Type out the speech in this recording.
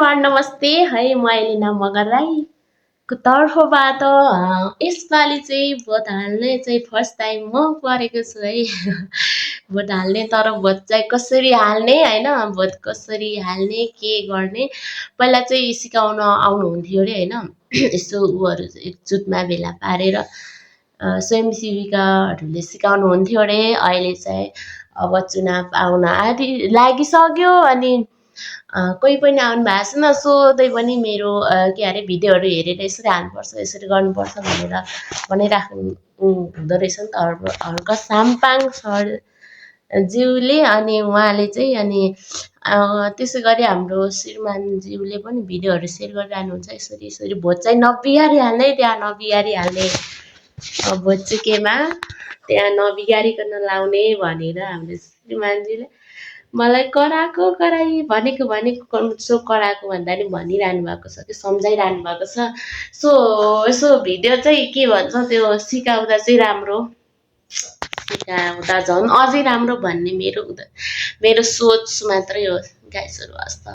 Everyone नमस्ते है म एलिना मगर राईको तर्फबाट यसपालि चाहिँ भोट हाल्ने चाहिँ फर्स्ट टाइम म परेको छु है भोट हाल्ने तर भोट चाहिँ कसरी हाल्ने हैन भोट कसरी हाल्ने के गर्ने पहिला चाहिँ सिकाउन आउनुहुन्थ्यो अरे हैन यसो उहरू एकजुटमा भेला पारेर स्वयंसेविकाहरूले सिकाउनुहुन्थ्यो अरे अहिले चाहिँ अब चुनाव आउन आदि लागिसक्यो अनि कोही पनि आउनु भएको छैन सोधै पनि मेरो के अरे भिडियोहरू हेरेर यसरी हाल्नुपर्छ यसरी गर्नुपर्छ भनेर भनिराख्नु हुँदो रहेछ नि त हर्क साम्पाङ सर ज्यूले अनि उहाँले चाहिँ अनि त्यसै गरी हाम्रो श्रीमानज्यूले पनि भिडियोहरू सेयर गरिरहनुहुन्छ यसरी यसरी भोट चाहिँ नबिगारी हाल्ने त्यहाँ नबिगारी हाल्ने भोट चाहिँ केमा त्यहाँ नबिगारिकन लाउने भनेर हाम्रो श्रीमानजीले मलाई कराई भनेको सो कराएको भन्दा नि भनिरहनु भएको छ कि सम्झाइरहनु भएको छ सो यसो भिडियो चाहिँ के भन्छ त्यो सिकाउँदा चाहिँ राम्रो सिकाउँदा झन् अझै राम्रो भन्ने मेरो सोच मात्रै हो गाइसहरु हस् त।